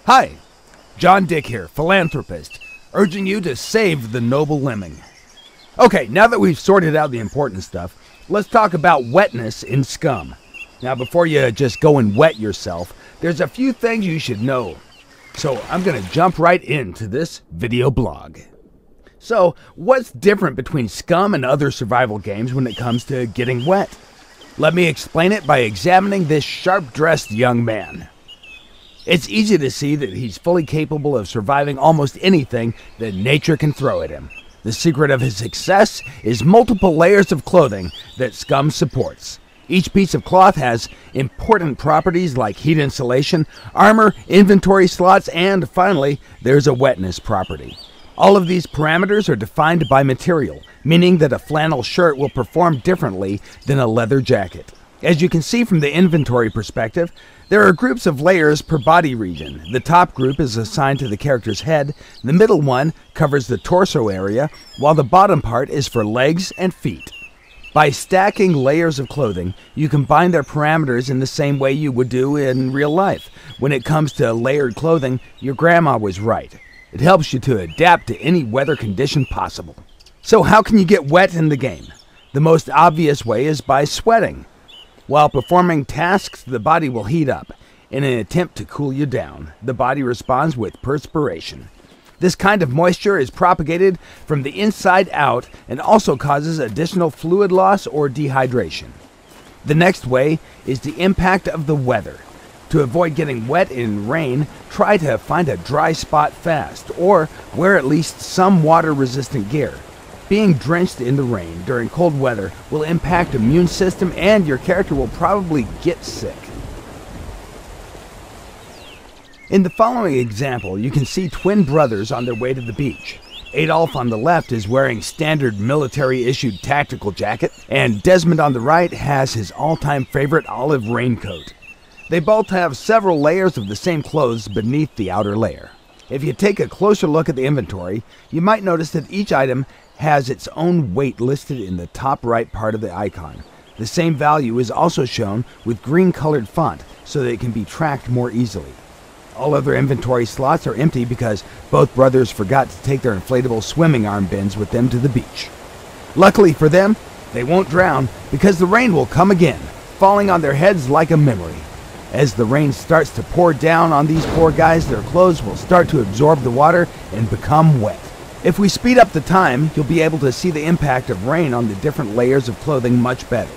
Hi, John Dick here, philanthropist, urging you to save the noble lemming. Okay, now that we've sorted out the important stuff, let's talk about wetness in SCUM. Now, before you just go and wet yourself, there's a few things you should know. So I'm going to jump right into this video blog. So, what's different between SCUM and other survival games when it comes to getting wet? Let me explain it by examining this sharp-dressed young man. It's easy to see that he's fully capable of surviving almost anything that nature can throw at him. The secret of his success is multiple layers of clothing that SCUM supports. Each piece of cloth has important properties like heat insulation, armor, inventory slots, and finally, there's a wetness property. All of these parameters are defined by material, meaning that a flannel shirt will perform differently than a leather jacket. As you can see from the inventory perspective, there are groups of layers per body region. The top group is assigned to the character's head, the middle one covers the torso area, while the bottom part is for legs and feet. By stacking layers of clothing, you combine their parameters in the same way you would do in real life. When it comes to layered clothing, your grandma was right. It helps you to adapt to any weather condition possible. So how can you get wet in the game? The most obvious way is by sweating. While performing tasks, the body will heat up. In an attempt to cool you down, the body responds with perspiration. This kind of moisture is propagated from the inside out and also causes additional fluid loss or dehydration. The next way is the impact of the weather. To avoid getting wet in rain, try to find a dry spot fast, or wear at least some water-resistant gear. Being drenched in the rain during cold weather will impact the immune system and your character will probably get sick. In the following example, you can see twin brothers on their way to the beach. Adolf on the left is wearing standard military-issued tactical jacket, and Desmond on the right has his all-time favorite olive raincoat. They both have several layers of the same clothes beneath the outer layer. If you take a closer look at the inventory, you might notice that each item has its own weight listed in the top right part of the icon. The same value is also shown with green-colored font so that it can be tracked more easily. All other inventory slots are empty because both brothers forgot to take their inflatable swimming arm bins with them to the beach. Luckily for them, they won't drown because the rain will come again, falling on their heads like a memory. As the rain starts to pour down on these poor guys, their clothes will start to absorb the water and become wet. If we speed up the time, you'll be able to see the impact of rain on the different layers of clothing much better.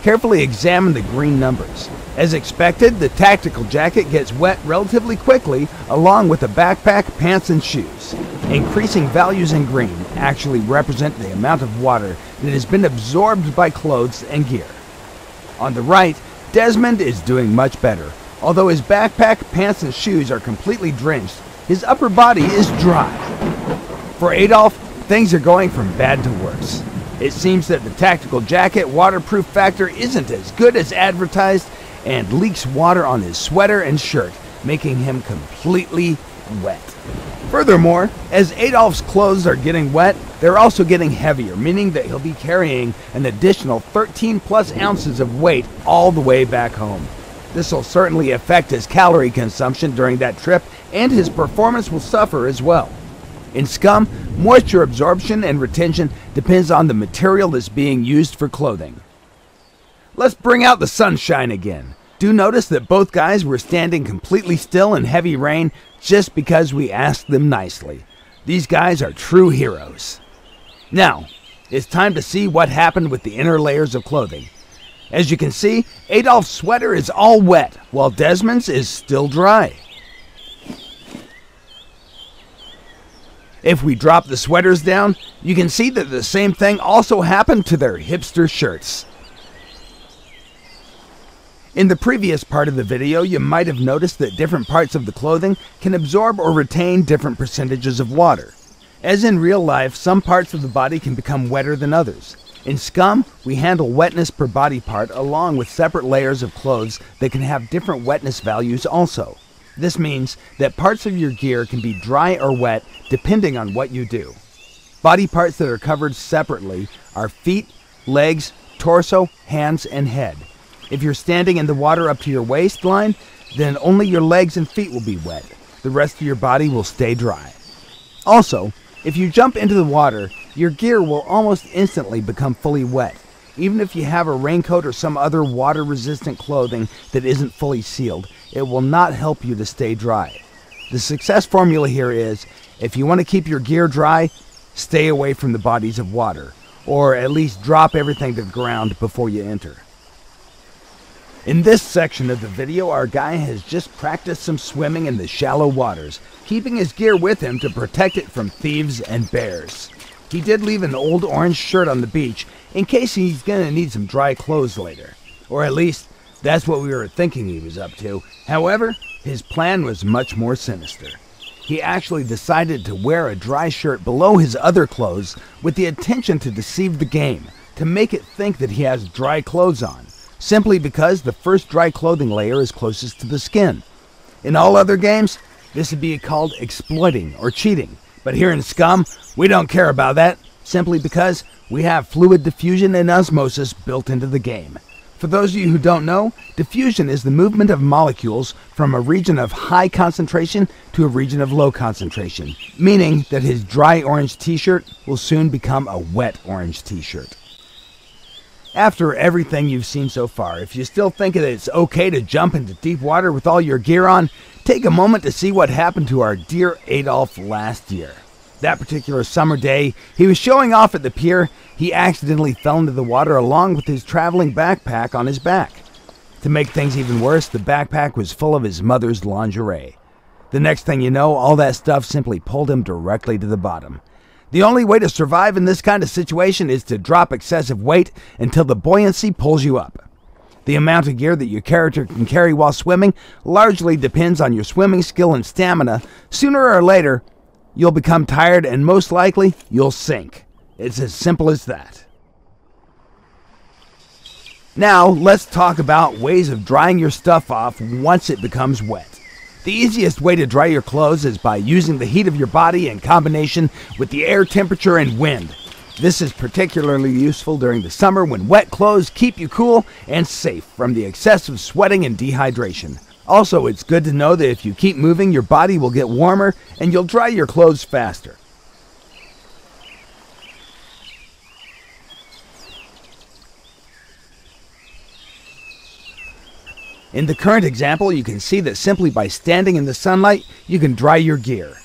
Carefully examine the green numbers. As expected, the tactical jacket gets wet relatively quickly, along with the backpack, pants, and shoes. Increasing values in green actually represent the amount of water that has been absorbed by clothes and gear. On the right, Desmond is doing much better. Although his backpack, pants, and shoes are completely drenched, his upper body is dry. For Adolf, things are going from bad to worse. It seems that the tactical jacket waterproof factor isn't as good as advertised and leaks water on his sweater and shirt, making him completely wet. Furthermore, as Adolf's clothes are getting wet, they're also getting heavier, meaning that he'll be carrying an additional 13 plus ounces of weight all the way back home. This will certainly affect his calorie consumption during that trip, and his performance will suffer as well. In SCUM, moisture absorption and retention depends on the material that's being used for clothing. Let's bring out the sunshine again. Do notice that both guys were standing completely still in heavy rain just because we asked them nicely. These guys are true heroes. Now, it's time to see what happened with the inner layers of clothing. As you can see, Adolf's sweater is all wet, while Desmond's is still dry. If we drop the sweaters down, you can see that the same thing also happened to their hipster shirts. In the previous part of the video, you might have noticed that different parts of the clothing can absorb or retain different percentages of water. As in real life, some parts of the body can become wetter than others. In SCUM, we handle wetness per body part along with separate layers of clothes that can have different wetness values also. This means that parts of your gear can be dry or wet depending on what you do. Body parts that are covered separately are feet, legs, torso, hands, and head. If you're standing in the water up to your waistline, then only your legs and feet will be wet. the rest of your body will stay dry. Also, if you jump into the water, your gear will almost instantly become fully wet, even if you have a raincoat or some other water-resistant clothing that isn't fully sealed. It will not help you to stay dry. The success formula here is, if you want to keep your gear dry, stay away from the bodies of water, or at least drop everything to the ground before you enter. In this section of the video, our guy has just practiced some swimming in the shallow waters, keeping his gear with him to protect it from thieves and bears. He did leave an old orange shirt on the beach in case he's gonna need some dry clothes later. Or at least, that's what we were thinking he was up to. However, his plan was much more sinister. He actually decided to wear a dry shirt below his other clothes with the intention to deceive the game, to make it think that he has dry clothes on, simply because the first dry clothing layer is closest to the skin. In all other games, this would be called exploiting or cheating, but here in SCUM, we don't care about that, simply because we have fluid diffusion and osmosis built into the game. For those of you who don't know, diffusion is the movement of molecules from a region of high concentration to a region of low concentration, meaning that his dry orange t-shirt will soon become a wet orange t-shirt. After everything you've seen so far, if you still think that it's okay to jump into deep water with all your gear on, take a moment to see what happened to our dear Adolf last year. That particular summer day, he was showing off at the pier. He accidentally fell into the water along with his traveling backpack on his back. To make things even worse, the backpack was full of his mother's lingerie. The next thing you know, all that stuff simply pulled him directly to the bottom. The only way to survive in this kind of situation is to drop excessive weight until the buoyancy pulls you up. The amount of gear that your character can carry while swimming largely depends on your swimming skill and stamina. Sooner or later, you'll become tired and most likely, you'll sink. It's as simple as that. Now, let's talk about ways of drying your stuff off once it becomes wet. The easiest way to dry your clothes is by using the heat of your body in combination with the air temperature and wind. This is particularly useful during the summer when wet clothes keep you cool and safe from the excessive sweating and dehydration. Also, it's good to know that if you keep moving, your body will get warmer and you'll dry your clothes faster. In the current example, you can see that simply by standing in the sunlight, you can dry your gear.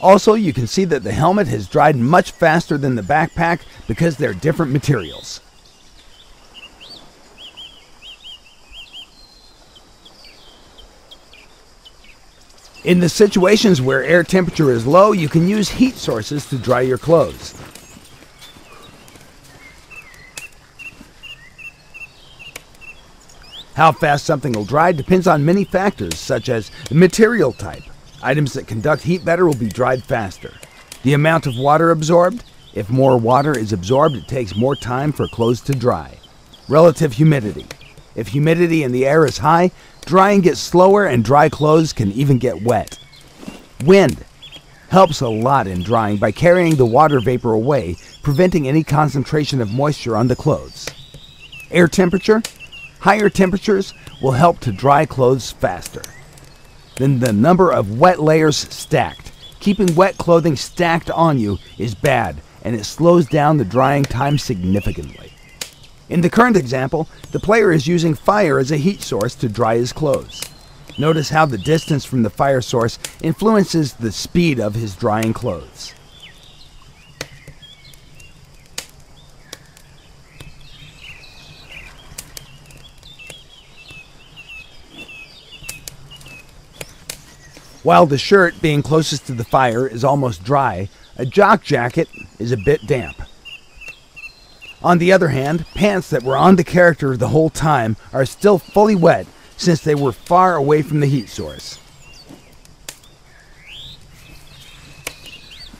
Also, you can see that the helmet has dried much faster than the backpack because they're different materials. In the situations where air temperature is low, you can use heat sources to dry your clothes. How fast something will dry depends on many factors, such as the material type. Items that conduct heat better will be dried faster. The amount of water absorbed. If more water is absorbed, it takes more time for clothes to dry. Relative humidity. If humidity in the air is high, drying gets slower and dry clothes can even get wet. Wind helps a lot in drying by carrying the water vapor away, preventing any concentration of moisture on the clothes. Air temperature. Higher temperatures will help to dry clothes faster. Then the number of wet layers stacked. Keeping wet clothing stacked on you is bad, and it slows down the drying time significantly. In the current example, the player is using fire as a heat source to dry his clothes. Notice how the distance from the fire source influences the speed of his drying clothes. While the shirt, being closest to the fire, is almost dry, a jock jacket is a bit damp. On the other hand, pants that were on the character the whole time are still fully wet since they were far away from the heat source.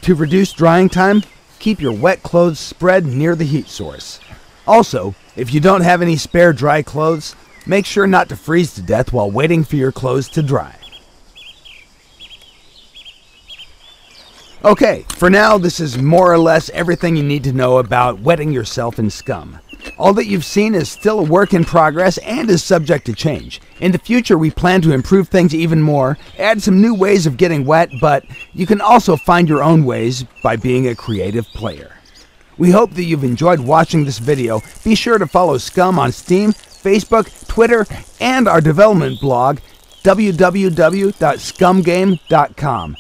To reduce drying time, keep your wet clothes spread near the heat source. Also, if you don't have any spare dry clothes, make sure not to freeze to death while waiting for your clothes to dry. Okay, for now, this is more or less everything you need to know about wetting yourself in SCUM. All that you've seen is still a work in progress and is subject to change. In the future, we plan to improve things even more, add some new ways of getting wet, but you can also find your own ways by being a creative player. We hope that you've enjoyed watching this video. Be sure to follow SCUM on Steam, Facebook, Twitter, and our development blog, www.scumgame.com.